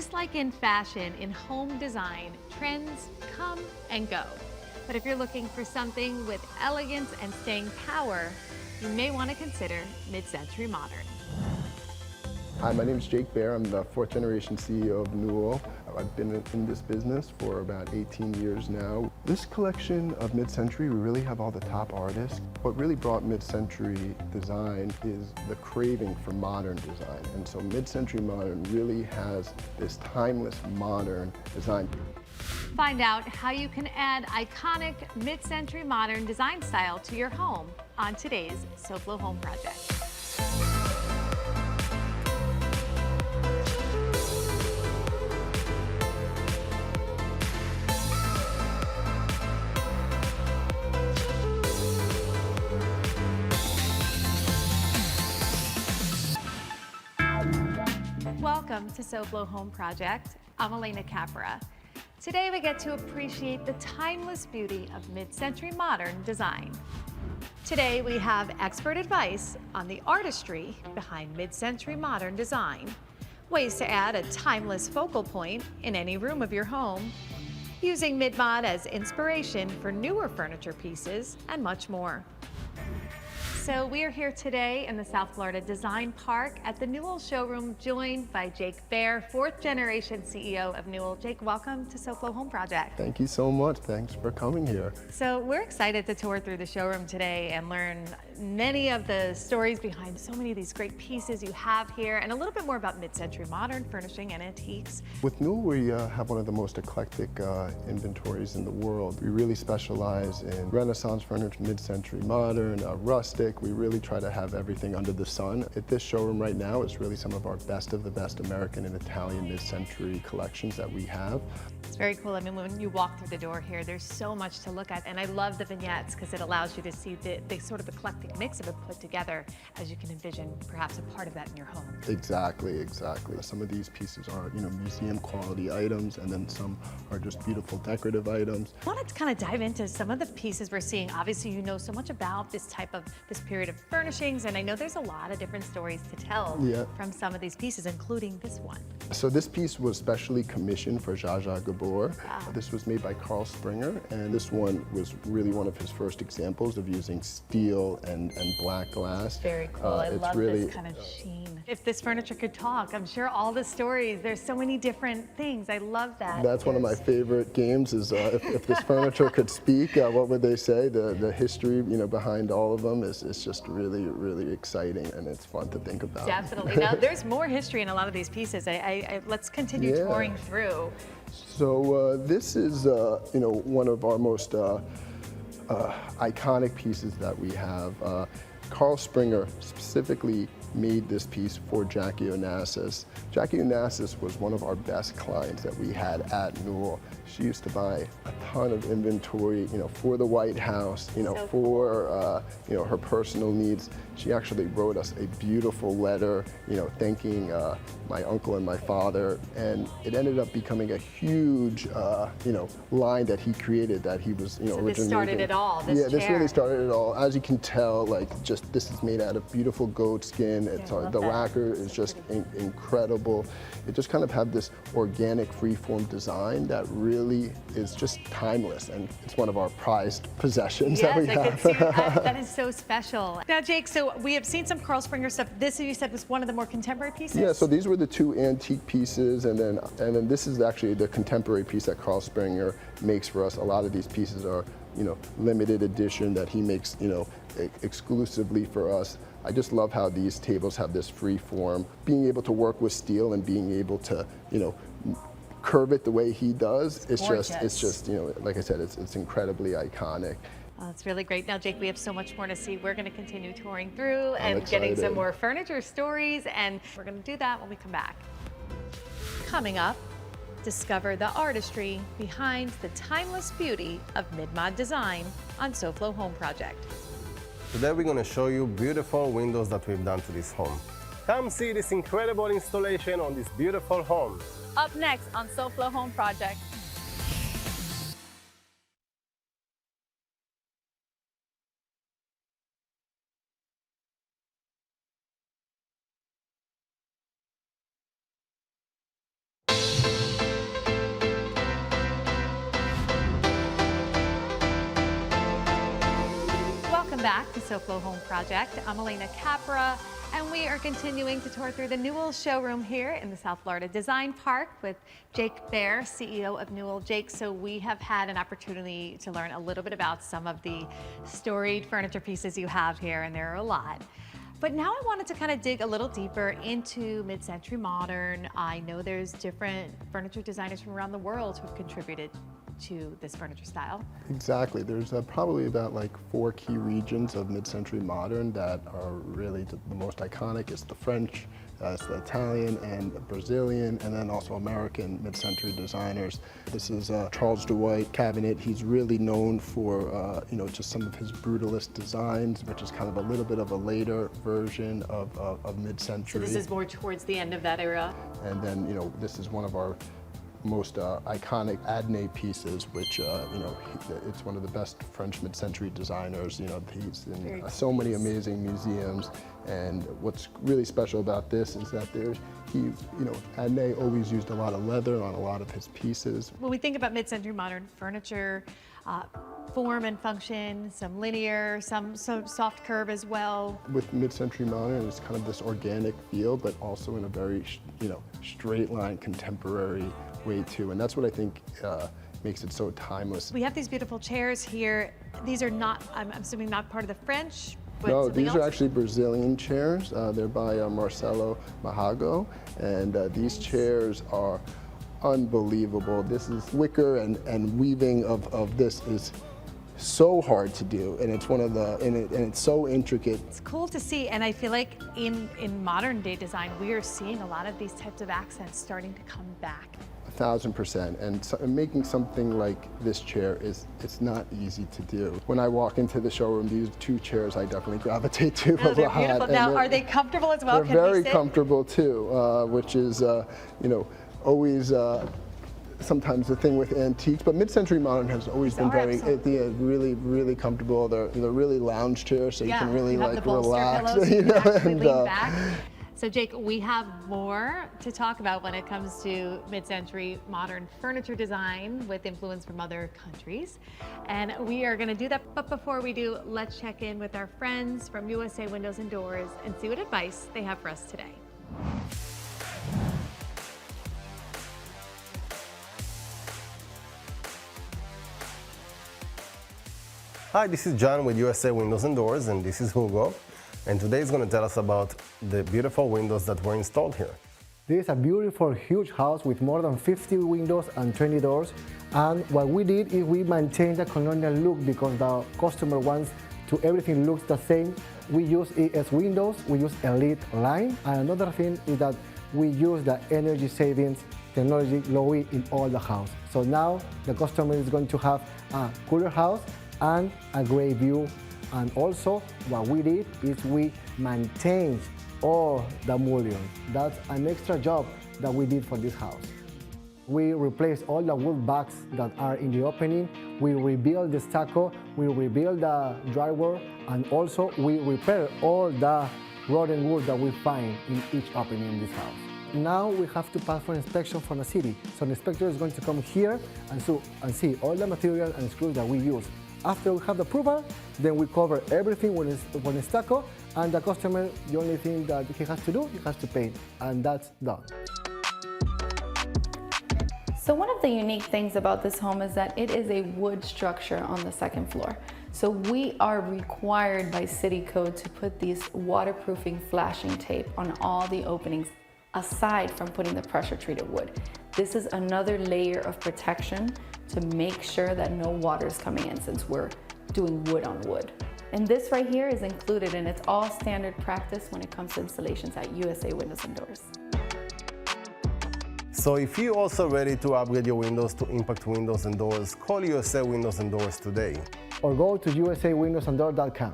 Just like in fashion, in home design, trends come and go. But if you're looking for something with elegance and staying power, you may want to consider mid-century modern. Hi, my name is Jake Baer. I'm the fourth generation CEO of Newell. I've been in this business for about 18 years now. This collection of mid-century, we really have all the top artists. What really brought mid-century design is the craving for modern design. And so mid-century modern really has this timeless modern design. Find out how you can add iconic mid-century modern design style to your home on today's SoFlo Home Project. Welcome to SoFlo Home Project. I'm Alena Capra. Today we get to appreciate the timeless beauty of mid-century modern design. Today we have expert advice on the artistry behind mid-century modern design, ways to add a timeless focal point in any room of your home, using mid-mod as inspiration for newer furniture pieces, and much more. So we are here today in the South Florida Design Park at the Newell showroom, joined by Jake Baer, fourth generation CEO of Newell. Jake, welcome to SoFlo Home Project. Thank you so much. Thanks for coming here. So we're excited to tour through the showroom today and learn many of the stories behind so many of these great pieces you have here, and a little bit more about mid-century modern furnishing and antiques. With Newell, we have one of the most eclectic inventories in the world. We really specialize in Renaissance furniture, mid-century modern, rustic. We really try to have everything under the sun. At this showroom right now, it's really some of our best of the best American and Italian mid-century collections that we have. It's very cool. I mean, when you walk through the door here, there's so much to look at, and I love the vignettes because it allows you to see the sort of eclectic mix of it put together, as you can envision perhaps a part of that in your home. Exactly, exactly. Some of these pieces are, museum quality items, and then some are just beautiful decorative items. I wanted to kind of dive into some of the pieces we're seeing. Obviously, you know so much about this period of furnishings, and I know there's a lot of different stories to tell from some of these pieces, including this one. So this piece was specially commissioned for Zsa Zsa Gabor. Wow. This was made by Carl Springer, and this one was really one of his first examples of using steel and black glass. Very cool. I love this kind of sheen. If this furniture could talk, I'm sure all the stories, there's so many different things. I love that. That's one of my favorite games is if this furniture could speak, what would they say? The history behind all of them is just really, really exciting, and it's fun to think about. Definitely. Now, there's more history in a lot of these pieces. Let's continue touring through. So this is, one of our most iconic pieces that we have. Carl Springer specifically made this piece for Jackie Onassis. Jackie Onassis was one of our best clients that we had at Newell. She used to buy a ton of inventory, for the White House, for her personal needs. She actually wrote us a beautiful letter, thanking my uncle and my father, and it ended up becoming a huge, line that he created that he was, so originally. This started it all. This chair. This really started it all. As you can tell, this is made out of beautiful goat skin. It's the lacquer is just incredible. It just kind of had this organic freeform design that really is just timeless, and it's one of our prized possessions that we have. Yes, I could see that. That is so special. Now, Jake, so we have seen some Carl Springer stuff. This, you said, was one of the more contemporary pieces? Yeah, so these were the two antique pieces, and then this is actually the contemporary piece that Carl Springer makes for us. A lot of these pieces are, limited edition that he makes, exclusively for us. I just love how these tables have this free form. Being able to work with steel and being able to, curve it the way he does, it's just, like I said, it's incredibly iconic. Oh, that's really great. Now, Jake, we have so much more to see. We're going to continue touring through and getting some more furniture stories, and we're going to do that when we come back. Coming up, discover the artistry behind the timeless beauty of mid-mod design on SoFlo Home Project. Today we're going to show you beautiful windows that we've done to this home. Come see this incredible installation on this beautiful home. Up next on SoFlo Home Project. back to SoFlo Home Project. I'm Alena Capra, and we are continuing to tour through the Newell showroom here in the South Florida Design Park with Jake Baer, CEO of Newell. Jake, so we have had an opportunity to learn a little bit about some of the storied furniture pieces you have here, and there are a lot. But now I wanted to kind of dig a little deeper into mid-century modern. I know there's different furniture designers from around the world who've contributed to this furniture style. Exactly. There's probably about like 4 key regions of mid-century modern that are really the most iconic. It's the French, it's the Italian and Brazilian, and then also American mid-century designers. This is Charles DeWitt cabinet. He's really known for just some of his brutalist designs, which is kind of a little bit of a later version of mid-century. So this is more towards the end of that era. And then this is one of our most iconic Adnet pieces, which it's one of the best French mid-century designers. He's in so many amazing museums, and what's really special about this is that Adnet always used a lot of leather on a lot of his pieces. When we think about mid-century modern furniture, form and function, some linear, some soft curve as well. With mid-century modern, it's kind of this organic feel, but also in a very straight line contemporary way too, and that's what I think makes it so timeless. We have these beautiful chairs here. These are not, I'm assuming, not part of the French. No, these are actually Brazilian chairs. They're by Marcelo Mahago, and these chairs are unbelievable. This is wicker and weaving of this is so hard to do, and it's one of the and it's so intricate. It's cool to see, and I feel like in modern day design, we are seeing a lot of these types of accents starting to come back. 1000%, and making something like this chair it's not easy to do. When I walk into the showroom, these 2 chairs I definitely gravitate to a lot. They're beautiful. Now, are they comfortable as well? They're very comfortable too, which is always sometimes the thing with antiques, but mid-century modern has always been really, really comfortable. They're really lounge chairs, so you can really like relax. Lean back. So Jake, we have more to talk about when it comes to mid-century modern furniture design with influence from other countries. And we are gonna do that, but before we do, let's check in with our friends from USA Windows and Doors and see what advice they have for us today. Hi, this is John with USA Windows and Doors, and this is Hugo. And today is going to tell us about the beautiful windows that were installed here. This is a beautiful, huge house with more than 50 windows and 20 doors. And what we did is we maintained the colonial look because the customer wants everything looks the same. We use ES windows, we use Elite line. And another thing is that we use the energy savings technology Low-E in all the house. So now the customer is going to have a cooler house and a great view. And also, what we did is we maintained all the mullions. That's an extra job that we did for this house. We replaced all the wood backs that are in the opening. We rebuilt the stucco, we rebuilt the drywall, and also we repaired all the rotten wood that we find in each opening in this house. Now we have to pass for inspection from the city. So the inspector is going to come here and see all the material and screws that we use. After we have the approval, then we cover everything when it's stucco, and the customer, the only thing that he has to do, he has to paint, and that's done. So one of the unique things about this home is that it is a wood structure on the 2nd floor. So we are required by city code to put these waterproofing flashing tape on all the openings, aside from putting the pressure treated wood. This is another layer of protection to make sure that no water is coming in, since we're doing wood on wood. And this right here is included, and it's all standard practice when it comes to installations at USA Windows and Doors. So if you're also ready to upgrade your windows to Impact Windows and Doors, call USA Windows and Doors today. Or go to usawindowsanddoors.com.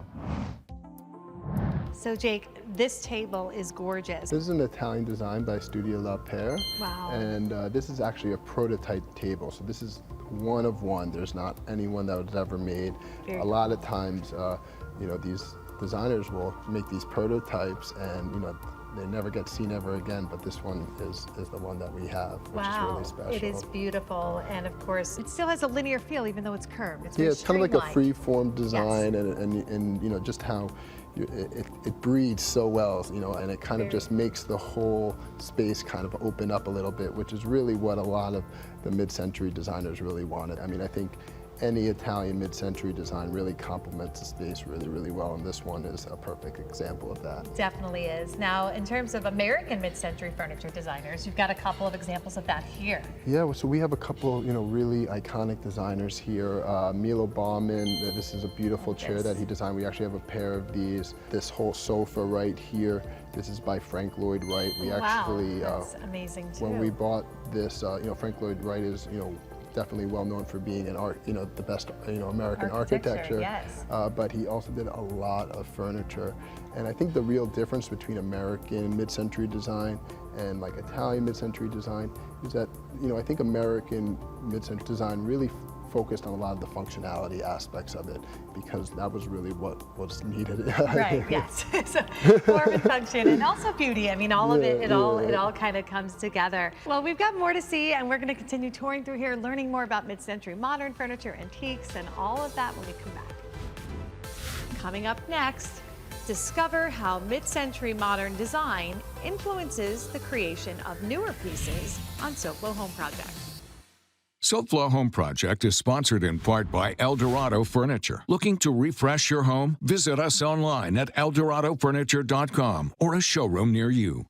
So Jake, this table is gorgeous. This is an Italian design by Studio La Paire. Wow. And this is actually a prototype table. So this is one of one. There's not anyone that was ever made. A lot of times, these designers will make these prototypes and, you know, they never get seen ever again, but this one is the one that we have, which is really special. It is beautiful, and of course, it still has a linear feel even though it's curved. It's Yeah, it's kind of like a streamlined. free-form design, Yes. and you know, just how it breathes so well, you know, and it kind of just makes the whole space kind of open up a little bit, which is really what a lot of the mid-century designers really wanted. I mean, I think any Italian mid-century design really complements the space really, really well, and this one is a perfect example of that. Definitely is. Now, in terms of American mid-century furniture designers, you've got a couple of examples of that here. Yeah, well, so we have a couple, you know, really iconic designers here. Milo Bauman, this is a beautiful chair that he designed. We actually have a pair of these. This whole sofa right here, this is by Frank Lloyd Wright. We actually, that's amazing too. when we bought this, you know, Frank Lloyd Wright is, you know, definitely well known for being an art, you know, the best, you know, American architecture. Yes. But he also did a lot of furniture. And I think the real difference between American mid-century design and like Italian mid-century design is that, you know, I think American mid-century design really focused on a lot of the functionality aspects of it, because that was really what was needed. Right, yes. So form and function and also beauty. I mean, all of it, it all kind of comes together. Well, we've got more to see, and we're going to continue touring through here, learning more about mid-century modern furniture, antiques, and all of that when we come back. Coming up next, discover how mid-century modern design influences the creation of newer pieces on SoFlo Home Project. SoFlo Home Project is sponsored in part by Eldorado Furniture. Looking to refresh your home? Visit us online at eldoradofurniture.com or a showroom near you.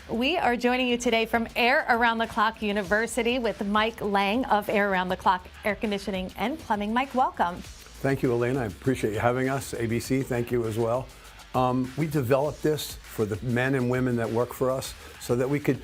We are joining you today from Air Around the Clock University with Mike Lang of Air Around the Clock Air Conditioning and Plumbing. Mike, welcome. Thank you, Elena. I appreciate you having us. ABC, thank you as well. We developed this for the men and women that work for us so that we could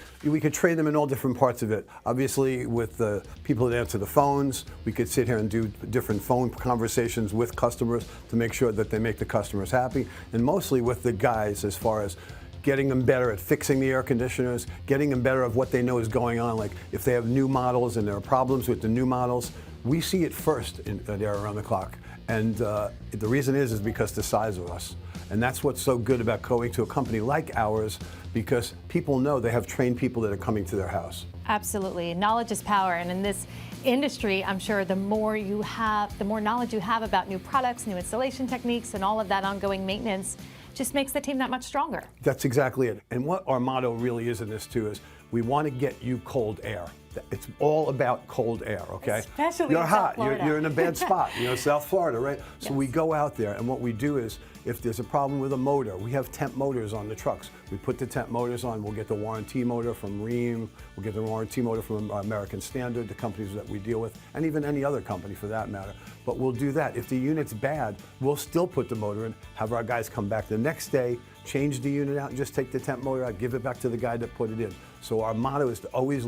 train them in all different parts of it. Obviously, with the people that answer the phones, we could sit here and do different phone conversations with customers to make sure that they make the customers happy, and mostly with the guys as far as getting them better at fixing the air conditioners, getting them better at what they know is going on. Like if they have new models and there are problems with the new models, we see it first at Air Around the Clock. And the reason is because the size of us. And that's what's so good about going to a company like ours, because people know they have trained people that are coming to their house. Absolutely. Knowledge is power. And in this industry, I'm sure the more knowledge you have about new products, new installation techniques, and all of that ongoing maintenance just makes the team that much stronger. That's exactly it. And what our motto really is in this too is we want to get you cold air. It's all about cold air, okay? Especially you're in hot. South Florida. You're in a bad spot, South Florida, right? So Yes. we go out there, and what we do is, if there's a problem with a motor, we have temp motors on the trucks. We put the temp motors on. We'll get the warranty motor from Rheem. We'll get the warranty motor from American Standard, the companies that we deal with, and even any other company for that matter. But we'll do that. If the unit's bad, we'll still put the motor in, have our guys come back the next day, change the unit out, and just take the temp motor out, give it back to the guy that put it in. So our motto is to always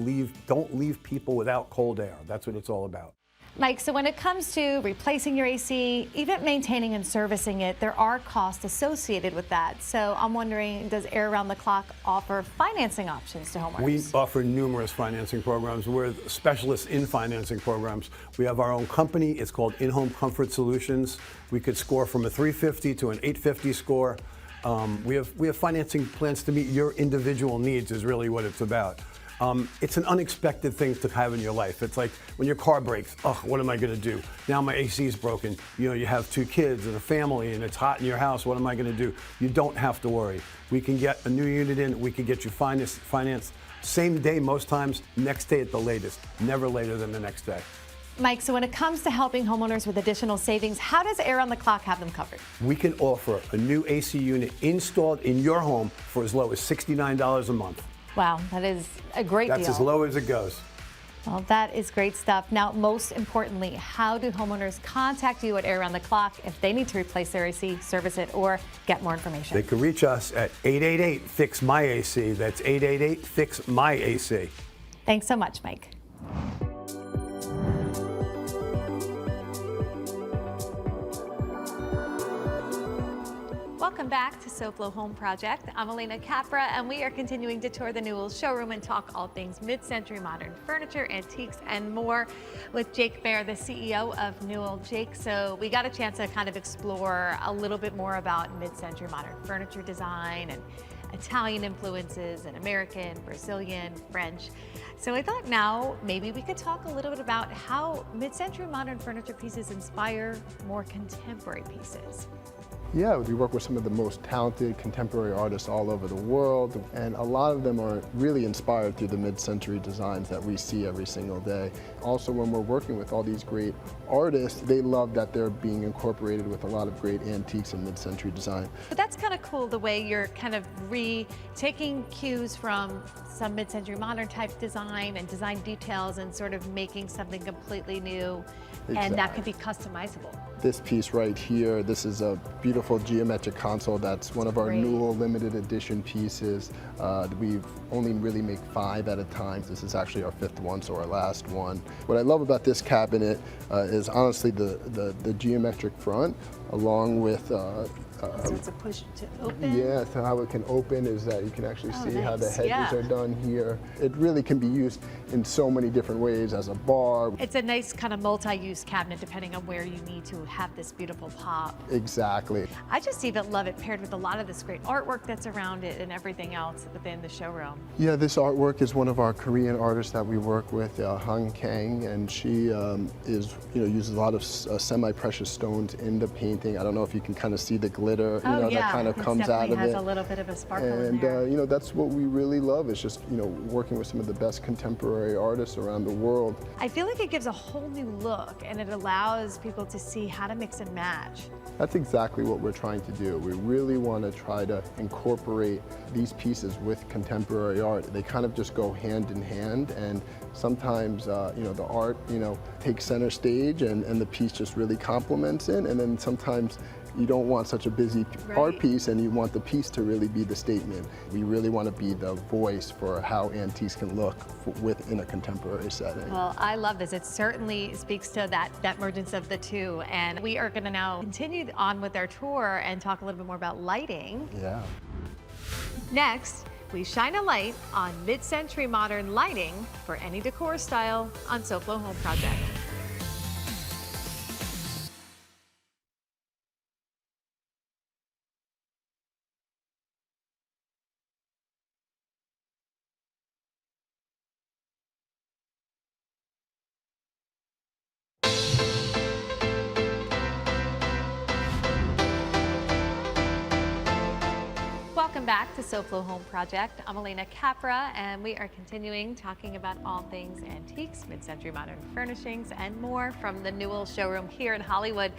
don't leave people without cold air. That's what it's all about. Mike, so when it comes to replacing your AC, even maintaining and servicing it, there are costs associated with that. So I'm wondering, does Air Around the Clock offer financing options to homeowners? We offer numerous financing programs. We're specialists in financing programs. We have our own company. It's called In-Home Comfort Solutions. We could score from a 350 to an 850 score. We have financing plans to meet your individual needs is really what it's about. It's an unexpected thing to have in your life. It's like when your car breaks, oh, what am I going to do? Now my AC is broken. You have 2 kids and a family and it's hot in your house. What am I going to do? You don't have to worry. We can get a new unit in. We can get you financed same day most times, next day at the latest, never later than the next day. Mike, so when it comes to helping homeowners with additional savings, how does Air Around the Clock have them covered? We can offer a new AC unit installed in your home for as low as $69 a month. Wow, that is a great deal. That's as low as it goes. Well, that is great stuff. Now, most importantly, how do homeowners contact you at Air Around the Clock if they need to replace their AC, service it, or get more information? They can reach us at 888-FIX-MY-AC. That's 888-FIX-MY-AC. Thanks so much, Mike. Welcome back to SoFlo Home Project. I'm Alena Capra, and we are continuing to tour the Newell showroom and talk all things mid-century modern furniture, antiques, and more with Jake Baer, the CEO of Newell. Jake, so we got a chance to kind of explore a little bit more about mid-century modern furniture design and Italian influences and American, Brazilian, French. So I thought now maybe we could talk a little bit about how mid-century modern furniture pieces inspire more contemporary pieces. Yeah, we work with some of the most talented contemporary artists all over the world, and a lot of them are really inspired through the mid-century designs that we see every single day. Also, when we're working with all these great artists, they love that they're being incorporated with a lot of great antiques and mid-century design. But that's kind of cool, the way you're kind of taking cues from some mid-century modern type design and design details and sort of making something completely new, and that could be customizable. This piece right here, this is a beautiful geometric console. That's one of our Newell limited edition pieces. We've only really make 5 at a time. This is actually our 5th one, so our last one. What I love about this cabinet is honestly the geometric front, along with so it's a push to open? Yeah, so how it can open is that you can actually see how the hedges are done here. It really can be used in so many different ways as a bar. It's a nice kind of multi-use cabinet depending on where you need to have this beautiful pop. Exactly. I just even love it paired with a lot of this great artwork that's around it and everything else within the showroom. Yeah, this artwork is one of our Korean artists that we work with, Han Kang, and she uses a lot of semi-precious stones in the painting. I don't know if you can kind of see the glitter, that kind of comes out of it. Has a little bit of a sparkle in And there. that's what we really love. Is just working with some of the best contemporary artists around the world. I feel like it gives a whole new look, and it allows people to see how to mix and match. That's exactly what we're trying to do. We really want to try to incorporate these pieces with contemporary art. They kind of just go hand in hand, and sometimes the art takes center stage, and the piece just really complements it. And then sometimes you don't want such a busy art piece, and you want the piece to really be the statement. We really want to be the voice for how antiques can look within a contemporary setting. Well, I love this. It certainly speaks to that mergence of the two. And we are going to now continue on with our tour and talk a little bit more about lighting. Yeah. Next, we shine a light on mid-century modern lighting for any decor style on SoFlo Home Project. Welcome back to SoFlo Home Project. I'm Alena Capra, and we are continuing talking about all things antiques, mid-century modern furnishings, and more from the Newell showroom here in Hollywood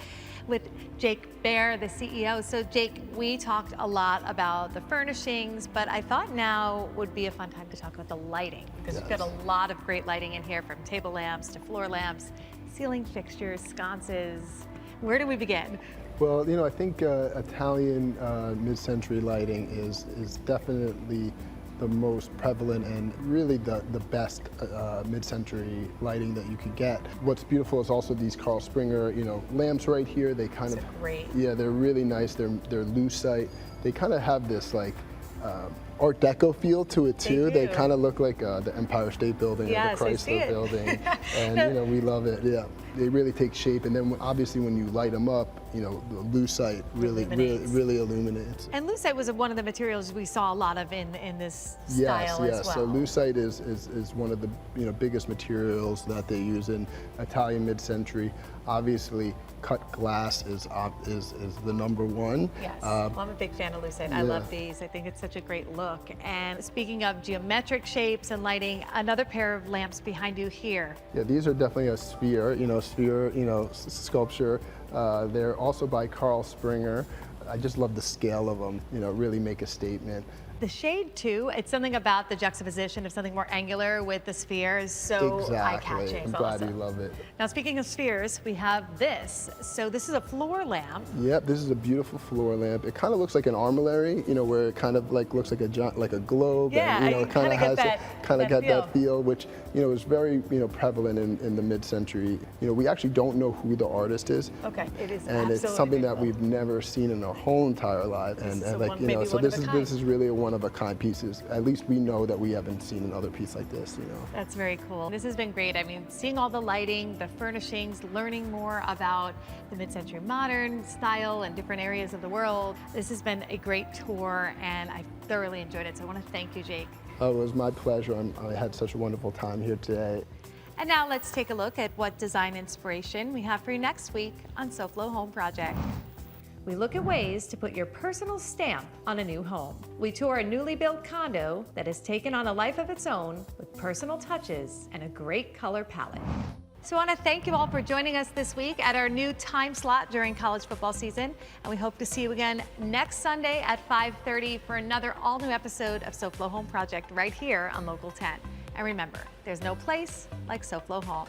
with Jake Baer, the CEO. So Jake, we talked a lot about the furnishings, but I thought now would be a fun time to talk about the lighting, because we've got a lot of great lighting in here, from table lamps to floor lamps, ceiling fixtures, sconces. Where do we begin? Well, I think Italian mid-century lighting is definitely the most prevalent and really the best mid-century lighting that you could get. What's beautiful is also these Carl Springer, lamps right here. They kind of great. Yeah, they're really nice. They're lucite. They kind of have this like Art Deco feel to it too. They kind of look like the Empire State Building or the Chrysler Building, and we love it. Yeah, they really take shape, and then obviously when you light them up, the lucite really illuminates. And lucite was one of the materials we saw a lot of in this style as well. So lucite is one of the biggest materials that they use in Italian mid-century. Obviously, cut glass is the number one. Yes, well, I'm a big fan of lucite. I love these. I think it's such a great look. And speaking of geometric shapes and lighting, another pair of lamps behind you here. Yeah, these are definitely a sphere, sculpture. They're also by Carl Springer. I just love the scale of them, really make a statement. the shade too. It's something about the juxtaposition of something more angular with the sphere is so eye-catching. Exactly. I'm It's glad awesome. you love it. Now, speaking of spheres, we have this. So this is a floor lamp. Yep, this is a beautiful floor lamp. It kind of looks like an armillary, you know, where it kind of like looks like a globe. Yeah, and, you know, I it kind of kinda has get that feel, which, you know, is very, you know, prevalent in the mid-century. You know, we actually don't know who the artist is. Okay, it is And it's absolutely something that beautiful. we've never seen in our whole entire life. This is And a like, one- you know, maybe so one of this a is kind. this is really a one-of-a-kind pieces. At least we know that we haven't seen another piece like this, you know. That's very cool. This has been great. I mean, seeing all the lighting, the furnishings, learning more about the mid-century modern style and different areas of the world. This has been a great tour, and I thoroughly enjoyed it. So I want to thank you, Jake. Oh, it was my pleasure. I had such a wonderful time here today. And now let's take a look at what design inspiration we have for you next week on SoFlo Home Project. We look at ways to put your personal stamp on a new home. We tour a newly built condo that has taken on a life of its own with personal touches and a great color palette. So I want to thank you all for joining us this week at our new time slot during college football season. And we hope to see you again next Sunday at 5:30 for another all-new episode of SoFlo Home Project right here on Local 10. And remember, there's no place like SoFlo Home.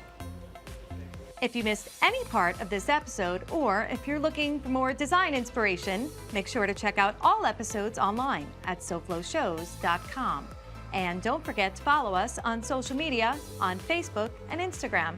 If you missed any part of this episode, or if you're looking for more design inspiration, make sure to check out all episodes online at SoFloShows.com. And don't forget to follow us on social media on Facebook and Instagram.